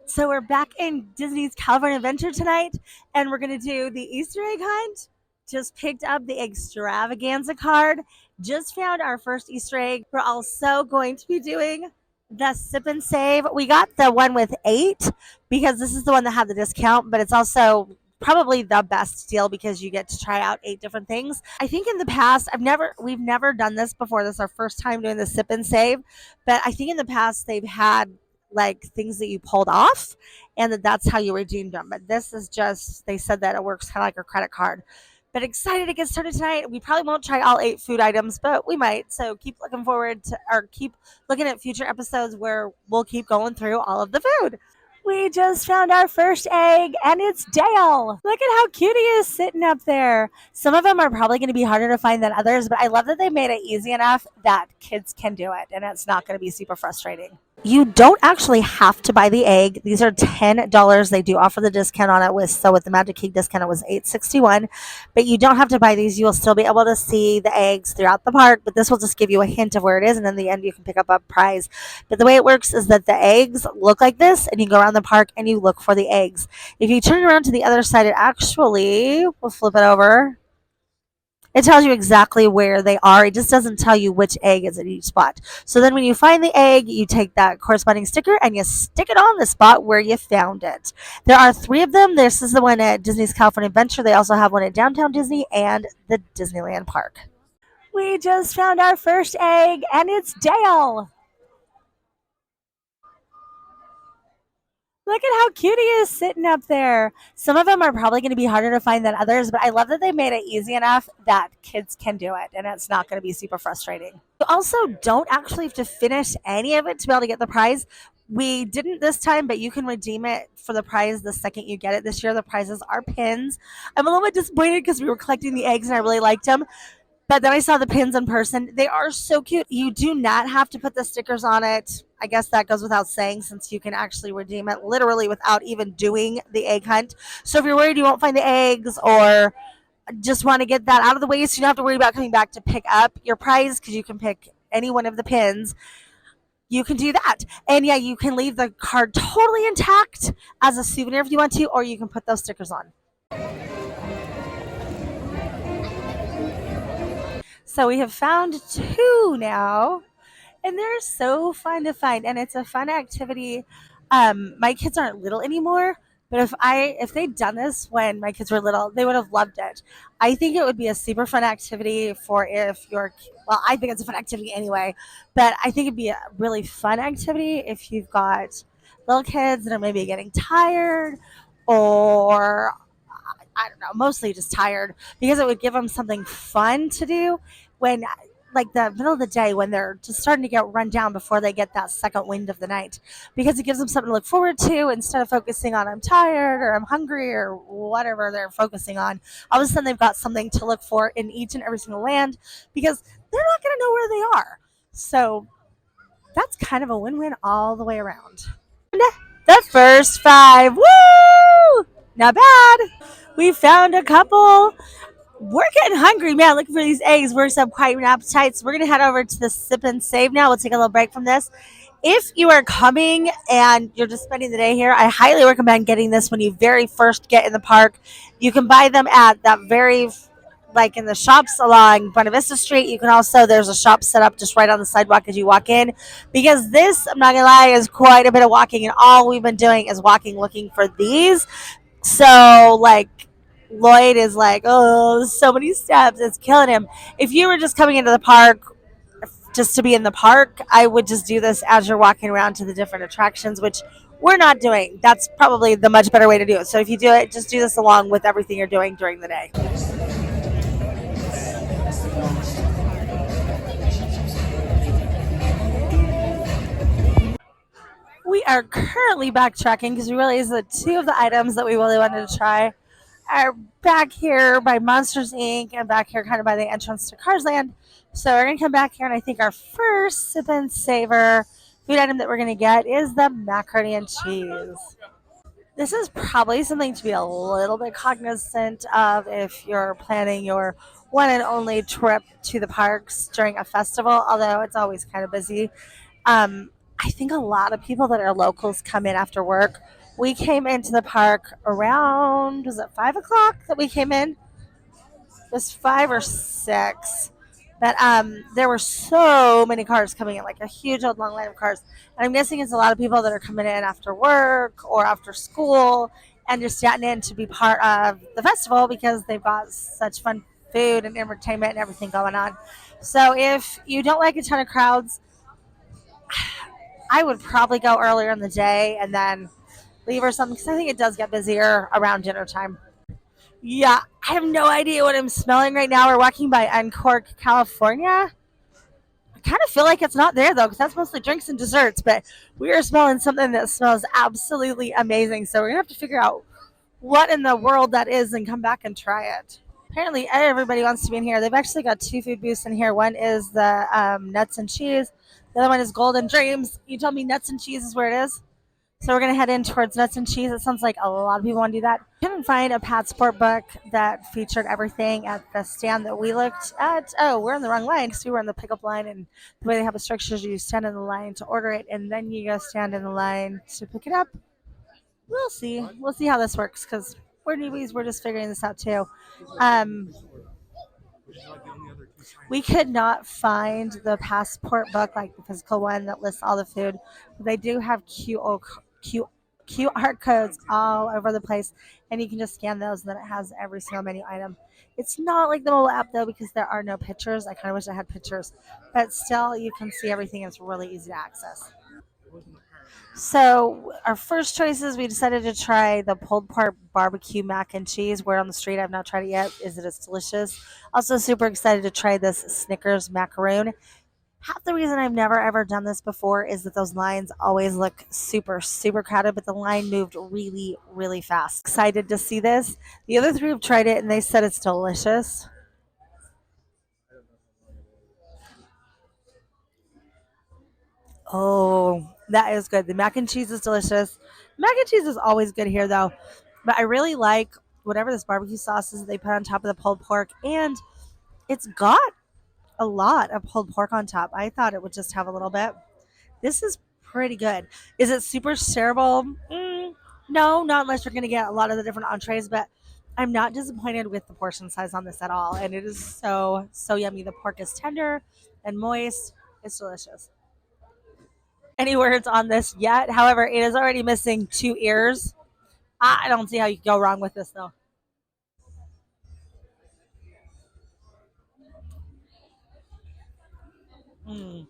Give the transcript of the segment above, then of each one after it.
So we're back in Disney's California Adventure tonight, and we're gonna do the Easter egg hunt. Just picked up the extravaganza card. Just found our first Easter egg. We're also going to be doing the sip and save. We got the one with 8 because this is the one that had the discount, but it's also probably the best deal because you get to try out 8 different things. I think in the past we've never done this before. This is our first time doing the sip and save, but I think in the past they've had like things that you pulled off and that's how you redeemed them. But this is just, they said that it works kind of like a credit card. But excited to get started tonight. We probably won't try all 8 food items, but we might. So keep looking forward to, or keep looking at future episodes where we'll keep going through all of the food. We just found our first egg, and it's Dale. Look at how cute he is sitting up there. Some of them are probably going to be harder to find than others, but I love that they made it easy enough that kids can do it, and it's not going to be super frustrating. You don't actually have to buy the egg. These are $10. They do offer the discount on it with the Magic Cake discount it was $8.61. But you don't have to buy these. You will still be able to see the eggs throughout the park, but this will just give you a hint of where it is, and in the end you can pick up a prize. But the way it works is that the eggs look like this, and you go around the park and you look for the eggs. If you turn around to the other side, it actually, we'll flip it over. It tells you exactly where they are. It just doesn't tell you which egg is at each spot. So then when you find the egg, you take that corresponding sticker and you stick it on the spot where you found it. There are 3 of them. This is the one at Disney's California Adventure. They also have one at Downtown Disney and the Disneyland Park. We just found our first egg, and it's Dale. Look at how cute he is sitting up there. Some of them are probably going to be harder to find than others, but I love that they made it easy enough that kids can do it, and it's not going to be super frustrating. You also don't actually have to finish any of it to be able to get the prize. We didn't this time, but you can redeem it for the prize the second you get it. This year, the prizes are pins. I'm a little bit disappointed because we were collecting the eggs and I really liked them. But then I saw the pins in person. They are so cute. You do not have to put the stickers on it. I guess that goes without saying since you can actually redeem it literally without even doing the egg hunt. So if you're worried you won't find the eggs or just want to get that out of the way so you don't have to worry about coming back to pick up your prize because you can pick any one of the pins, you can do that. And yeah, you can leave the card totally intact as a souvenir if you want to, or you can put those stickers on. So we have found 2 now, and they're so fun to find, and it's a fun activity. My kids aren't little anymore, but if they'd done this when my kids were little, they would have loved it. I think it would be a super fun activity for if you're, well, I think it's a fun activity anyway, but I think it'd be a really fun activity if you've got little kids that are maybe getting tired, or I don't know, mostly just tired, because it would give them something fun to do when, like, the middle of the day when they're just starting to get run down before they get that second wind of the night, because it gives them something to look forward to instead of focusing on I'm tired or I'm hungry or whatever they're focusing on. All of a sudden they've got something to look for in each and every single land because they're not going to know where they are. So that's kind of a win-win all the way around. The first 5. Woo! Not bad. We found a couple. We're getting hungry, man. Looking for these eggs. We're some quite an appetite. So we're going to head over to the sip and save now. We'll take a little break from this. If you are coming and you're just spending the day here, I highly recommend getting this when you very first get in the park. You can buy them at that very, like in the shops along Buena Vista Street. You can also, there's a shop set up just right on the sidewalk as you walk in. Because this, I'm not going to lie, is quite a bit of walking. And all we've been doing is walking looking for these. So, like, Lloyd is like, oh, so many steps. It's killing him. If you were just coming into the park just to be in the park, I would just do this as you're walking around to the different attractions, which we're not doing. That's probably the much better way to do it. So if you do it, just do this along with everything you're doing during the day. We are currently backtracking because we realized that 2 of the items that we really wanted to try are back here by Monsters Inc. and back here kind of by the entrance to Cars Land. So we're going to come back here, and I think our first sip and savor food item that we're going to get is the macaroni and cheese. This is probably something to be a little bit cognizant of if you're planning your one and only trip to the parks during a festival, although it's always kind of busy. Um, I think a lot of people that are locals come in after work. We came into the park around, was it 5 o'clock that we came in? It was 5 or 6. But there were so many cars coming in, like a huge old long line of cars. And I'm guessing it's a lot of people that are coming in after work or after school and just getting in to be part of the festival because they've got such fun food and entertainment and everything going on. So if you don't like a ton of crowds, I would probably go earlier in the day and then leave or something because I think it does get busier around dinner time. Yeah, I have no idea what I'm smelling right now. We're walking by Uncork, California. I kind of feel like it's not there though, because that's mostly drinks and desserts. But we are smelling something that smells absolutely amazing. So we're gonna have to figure out what in the world that is and come back and try it. Apparently, everybody wants to be in here. They've actually got two food booths in here. One is the nuts and cheese. The other one is Golden Dreams. You told me nuts and cheese is where it is. So we're gonna head in towards nuts and cheese. It sounds like a lot of people want to do that. Couldn't find a passport book that featured everything at the stand that we looked at. Oh, we're in the wrong line because we were in the pickup line, and the way they have it structured is you stand in the line to order it, and then you go stand in the line to pick it up. We'll see. We'll see how this works because we're newbies. We're just figuring this out too. Um, we could not find the passport book, like the physical one that lists all the food. But they do have QR codes all over the place, and you can just scan those, and then it has every single menu item. It's not like the mobile app though, because there are no pictures. I kind of wish I had pictures, but still, you can see everything. It's really easy to access. So our first choices, we decided to try the pulled pork barbecue mac and cheese. We're on the street. I've not tried it yet. Is it as delicious? Also, super excited to try this Snickers macaroon. Half the reason I've never ever done this before is that those lines always look super crowded, but the line moved really fast. Excited to see this. The other three have tried it and they said it's delicious. Oh, that is good. The mac and cheese is delicious. Mac and cheese is always good here though, but I really like whatever this barbecue sauce is that they put on top of the pulled pork, and it's got a lot of pulled pork on top. I thought it would just have a little bit. This is pretty good. Is it super shareable? No, not unless you're going to get a lot of the different entrees, but I'm not disappointed with the portion size on this at all. And it is so yummy. The pork is tender and moist. It's delicious. Any words on this yet? However, it is already missing two ears. I don't see how you can go wrong with this though. Mm.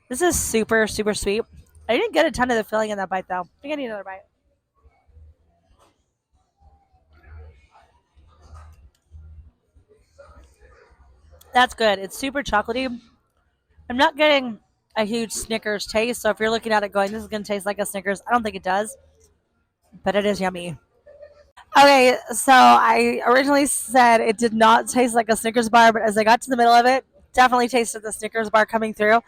This is super sweet. I didn't get a ton of the filling in that bite though. I think I need another bite. That's good. It's super chocolatey. I'm not getting a huge Snickers taste. So if you're looking at it going, this is going to taste like a Snickers, I don't think it does, but it is yummy. Okay, so I originally said it did not taste like a Snickers bar, but as I got to the middle of it, definitely tasted the Snickers bar coming through.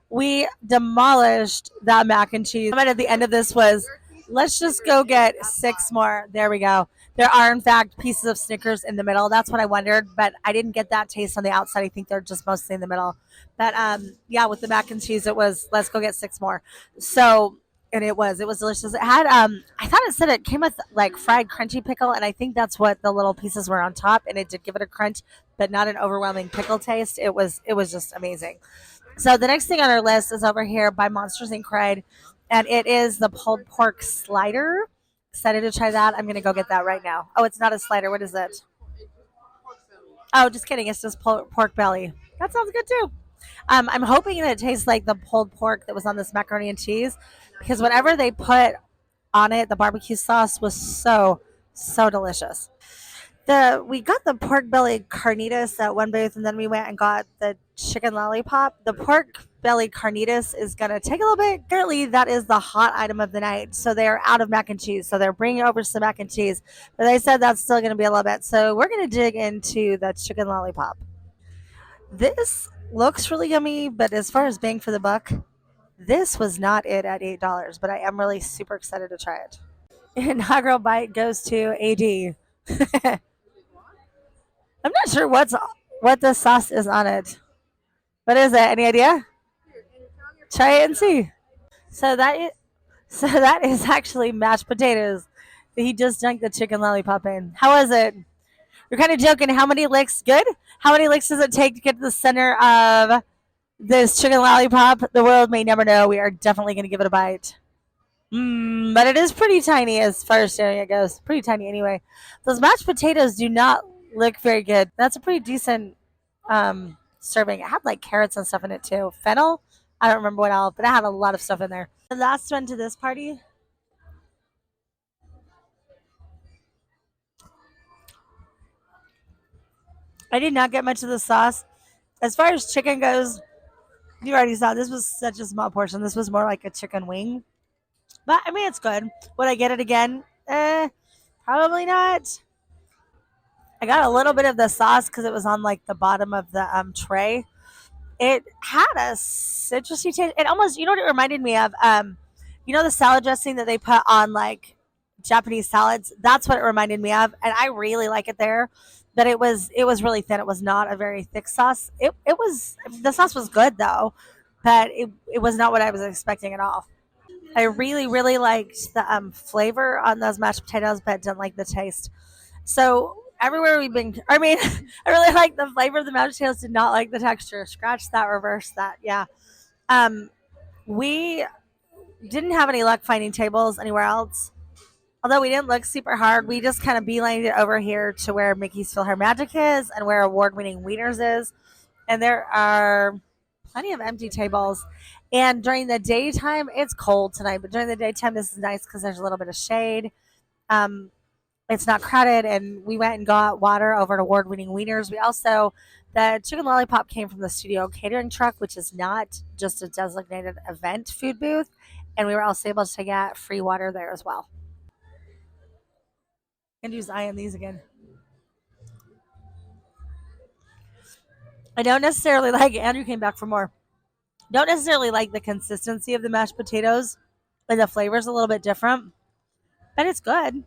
We demolished that mac and cheese. Comment at the end of this was, let's just go get six more. There we go. There are, in fact, pieces of Snickers in the middle. That's what I wondered, but I didn't get that taste on the outside. I think they're just mostly in the middle. But yeah, with the mac and cheese, it was, let's go get six more. So, and it was delicious. It had, I thought it said it came with like fried crunchy pickle, and I think that's what the little pieces were on top, and it did give it a crunch, but not an overwhelming pickle taste. It was just amazing. So the next thing on our list is over here by Monsters Inc. And it is the pulled pork slider. Excited to try that. I'm gonna go get that right now. Oh, it's not a slider. What is it? Oh, just kidding. It's just pork belly. That sounds good too. I'm hoping that it tastes like the pulled pork that was on this macaroni and cheese, because whatever they put on it, the barbecue sauce was so delicious. We got the pork belly carnitas at one booth, and then we went and got the chicken lollipop. The pork belly carnitas is gonna take a little bit. Currently, that is the hot item of the night. So they are out of mac and cheese. So they're bringing over some mac and cheese, but they said that's still gonna be a little bit. So we're gonna dig into the chicken lollipop. This looks really yummy, but as far as bang for the buck, this was not it at $8. But I am really super excited to try it. Inaugural bite goes to AD. I'm not sure what the sauce is on it. What is it? Any idea? Try it and see. So that is, so that is actually mashed potatoes that he just dunked the chicken lollipop in. How was it? You're kind of joking. How many licks? Good. How many licks does it take to get to the center of this chicken lollipop? The world may never know. We are definitely going to give it a bite. But it is pretty tiny as far as sharing it goes. Pretty tiny anyway. Those mashed potatoes do not look very good. That's a pretty decent serving. It had like carrots and stuff in it too. Fennel? I don't remember what else, but it had a lot of stuff in there. The last one to this party, I did not get much of the sauce. As far as chicken goes, you already saw this was such a small portion. This was more like a chicken wing. But I mean, it's good. Would I get it again? Probably not. I got a little bit of the sauce because it was on like the bottom of the tray. It had a citrusy taste. It almost, you know what it reminded me of? You know the salad dressing that they put on like Japanese salads? That's what it reminded me of, and I really like it there. But it was really thin. It was not a very thick sauce. It was the sauce was good though, but it was not what I was expecting at all. I really really liked the flavor on those mashed potatoes, but didn't like the taste. So everywhere we've been, I mean, I really like the flavor of the mashed potatoes. Did not like the texture. Scratch that, reverse that. Yeah. Um, we didn't have any luck finding tables anywhere else. Although we didn't look super hard, we just kind of beelined it over here to where Mickey's PhilharMagic is and where award-winning Wieners is. And there are plenty of empty tables. And during the daytime, it's cold tonight, but during the daytime, this is nice because there's a little bit of shade. Um, it's not crowded, and we went and got water over at award-winning Wieners. We also the chicken lollipop came from the studio catering truck, which is not just a designated event food booth, and we were also able to get free water there as well. Andrew's eyeing these again. I don't necessarily like Andrew came back for more. Don't necessarily like the consistency of the mashed potatoes, and the flavor's a little bit different, but it's good.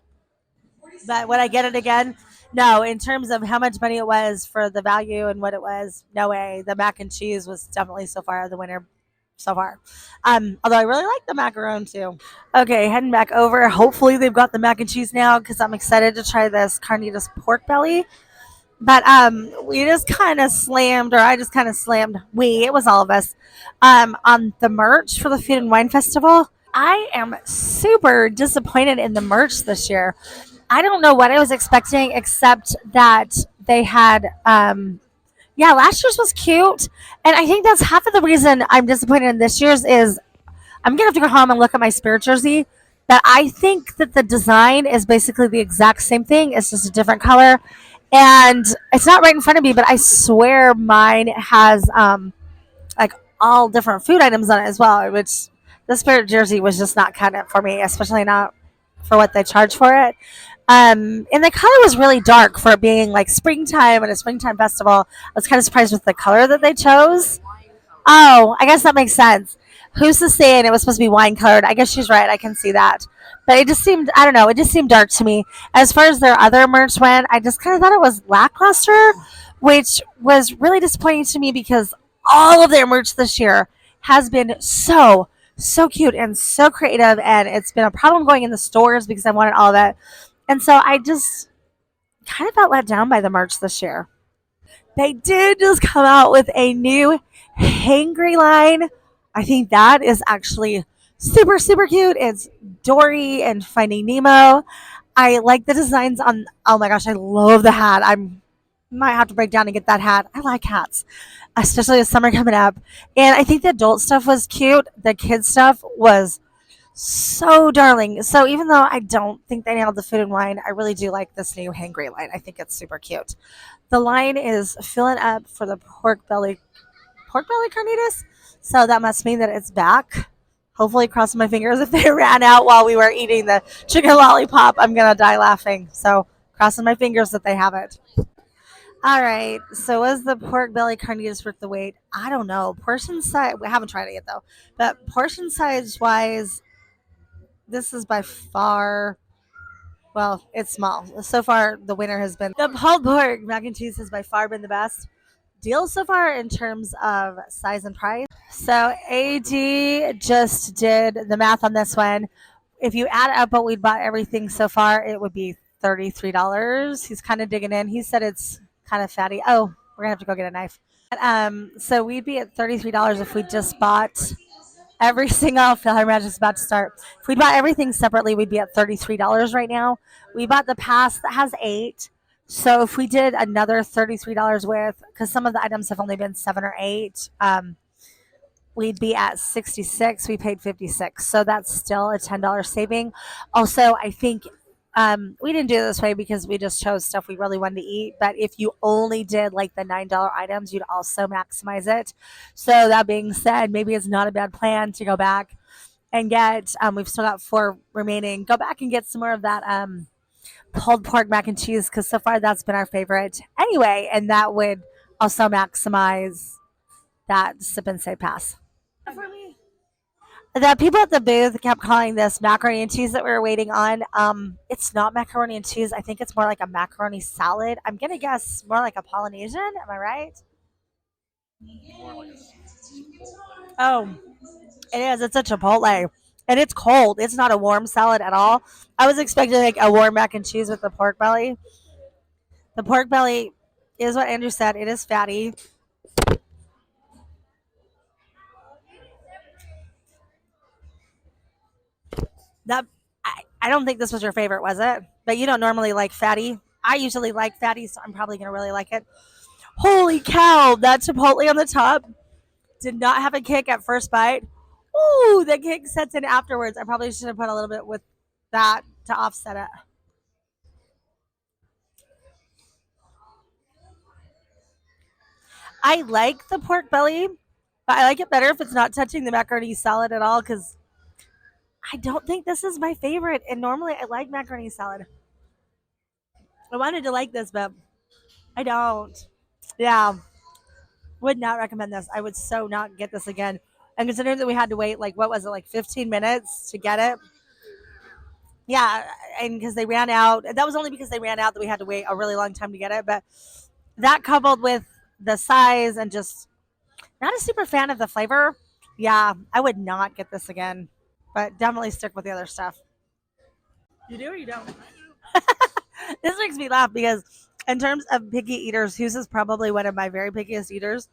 But would I get it again? No, in terms of how much money it was for the value and what it was, no way. The mac and cheese was definitely so far the winner so far. Although I really like the macaron too. Okay, heading back over. Hopefully they've got the mac and cheese now because I'm excited to try this carnitas pork belly. But we just kind of slammed, or I just kind of slammed. It was all of us, on the merch for the Food and Wine Festival. I am super disappointed in the merch this year. I don't know what I was expecting, except that they had, yeah, last year's was cute, and I think that's half of the reason I'm disappointed in this year's is I'm gonna have to go home and look at my spirit jersey. But I think that the design is basically the exact same thing. It's just a different color, and it's not right in front of me. But I swear mine has like all different food items on it as well. Which the spirit jersey was just not cut it for me, especially not for what they charge for it. And the color was really dark for it being like springtime and a springtime festival. I was kind of surprised with the color that they chose. Oh, I guess that makes sense. Who's to say it was supposed to be wine colored? I guess she's right. I can see that. But it just seemed, I don't know, it just seemed dark to me. As far as their other merch went, I just kind of thought it was lackluster, which was really disappointing to me because all of their merch this year has been so cute and so creative. And it's been a problem going in the stores because I wanted all of it. And so I just kind of felt let down by the merch this year. They did just come out with a new hangry line. I think that is actually super cute. It's Dory and Finding Nemo. I like the designs on. Oh my gosh, I love the hat. I might have to break down and get that hat. I like hats, especially with summer coming up. And I think the adult stuff was cute. The kids stuff was so darling. So even though I don't think they nailed the food and wine, I really do like this new hangry line. I think it's super cute. The line is filling up for the pork belly carnitas. So that must mean that it's back. Hopefully, crossing my fingers. If they ran out while we were eating the chicken lollipop, I'm gonna die laughing. So crossing my fingers that they have it. All right. So was the pork belly carnitas worth the wait? I don't know. Portion size. We haven't tried it yet though. But portion size wise, this is by far. Well, it's small. So far, the winner has been the pulled pork mac and cheese has by far been the best. deal so far in terms of size and price. So AD just did the math on this one. If you add up what we bought everything so far, it would be $33. He's kind of digging in. He said it's kind of fatty. Oh, we're gonna have to go get a knife. So we'd be at $33 if we just bought every single Philharmonic is about to start. If we bought everything separately, we'd be at $33 right now. We bought the pass that has 8. So if we did another $33 with, because some of the items have only been 7 or 8, we'd be at 66. We paid 56, so that's still a $10 saving. Also, I think we didn't do it this way because we just chose stuff we really wanted to eat. But if you only did like the $9 items, you'd also maximize it. So that being said, maybe it's not a bad plan to go back and get. We've still got 4 remaining. Go back and get some more of that pulled pork mac and cheese because so far that's been our favorite anyway, and that would also maximize that sip and say pass. The people at the booth kept calling this macaroni and cheese that we were waiting on. It's not macaroni and cheese. I think it's more like a macaroni salad. I'm gonna guess more like a Polynesian. Am I right? Oh, it is. It's a Chipotle, and it's cold. It's not a warm salad at all. I was expecting like a warm mac and cheese with the pork belly. The pork belly is what Andrew said. It is fatty. That I don't think this was your favorite, was it? But you don't normally like fatty. I usually like fatty, so I'm probably gonna really like it. Holy cow! That Chipotle on the top did not have a kick at first bite. Ooh, the kick sets in afterwards. I probably should have put a little bit with that to offset it. I like the pork belly, but I like it better if it's not touching the macaroni salad at all because I don't think this is my favorite. And normally I like macaroni salad. I wanted to like this, but I don't. Yeah, would not recommend this. I would so not get this again. And considering that we had to wait, like, what was it, like 15 minutes to get it? Yeah, and because they ran out. That was only because they ran out that we had to wait a really long time to get it. But that coupled with the size and just not a super fan of the flavor, yeah, I would not get this again. But definitely stick with the other stuff. You do or you don't? This makes me laugh because, in terms of picky eaters, Hughes is probably one of my very pickiest eaters.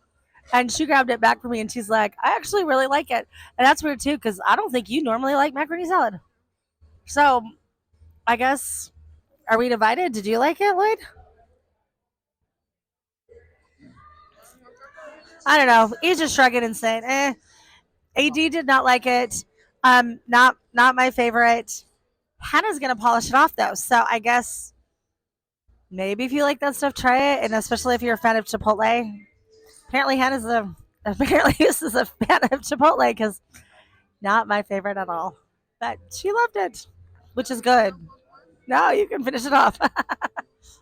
And she grabbed it back from me and she's like, I actually really like it. And that's weird too because I don't think you normally like macaroni salad. So I guess, are we divided? Did you like it, Lloyd? I don't know. He's just shrugging and saying, eh. AD did not like it. Not my favorite. Hannah's gonna polish it off though. So I guess maybe if you like that stuff, try it. And especially if you're a fan of Chipotle. Apparently Hannah's a apparently this is a fan of Chipotle because not my favorite at all. But she loved it, which is good. No, you can finish it off.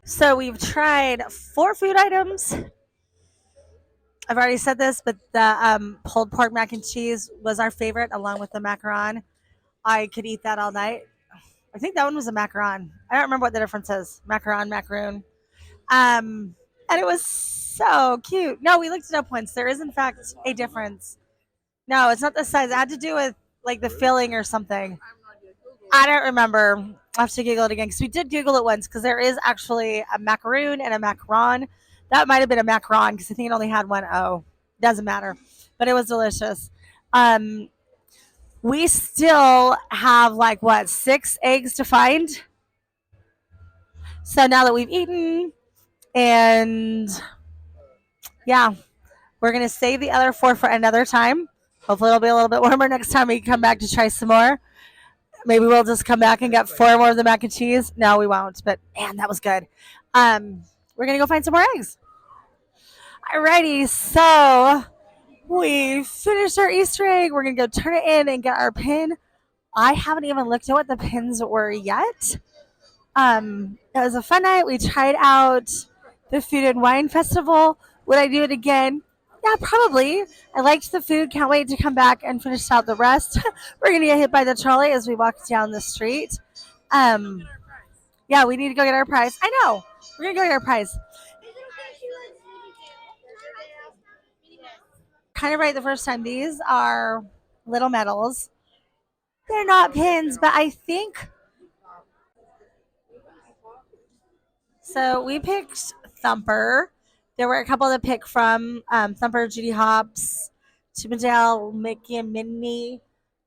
So we've tried 4 food items. I've already said this, but the pulled pork mac and cheese was our favorite, along with the macaron. I could eat that all night. I think that one was a macaron. I don't remember what the difference is. Macaron, macaroon. And it was so cute. No, we looked it up once. There is, in fact, a difference. No, it's not the size. It had to do with like the filling or something. I don't remember. I'll have to Google it again because we did Google it once because there is actually a macaroon and a macaron. That might have been a macaron because I think it only had one O. Doesn't matter, but it was delicious. Um, we still have like what 6 eggs to find. So now that we've eaten, and yeah, we're gonna save the other 4 for another time. Hopefully, it'll be a little bit warmer next time we come back to try some more. Maybe we'll just come back and get 4 more of the mac and cheese. No, we won't. But man, that was good. We're gonna go find some more eggs. Alrighty, so we finished our Easter egg. We're gonna go turn it in and get our pin. I haven't even looked at what the pins were yet. It was a fun night. We tried out the food and wine festival. Would I do it again? Yeah, probably. I liked the food. Can't wait to come back and finish out the rest. We're gonna get hit by the trolley as we walk down the street. Um, yeah, we need to go get our prize. I know. We're gonna go get our prize. kind of right the first time. These are little medals. They're not pins, but I think so. We picked Thumper. There were a couple that picked from Thumper, Judy Hopps, Chippendale, Mickey, and Minnie.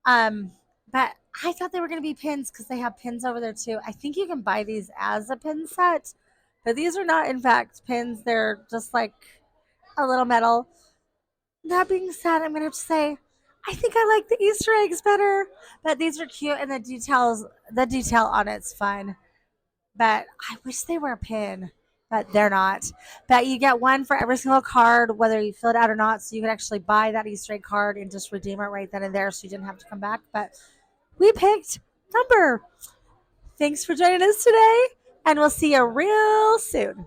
Um, but I thought they were going to be pins because they have pins over there too. I think you can buy these as a pin set, but these are not, in fact, pins. They're just like a little medal. That being said, I'm going to have to say, I think I like the Easter eggs better, but these are cute and the detail on it's fun. But I wish they were a pin, but they're not. But you get one for every single card, whether you fill it out or not. So you could actually buy that Easter egg card and just redeem it right then and there, so you didn't have to come back. But we picked Number. Thanks for joining us today, and we'll see you real soon.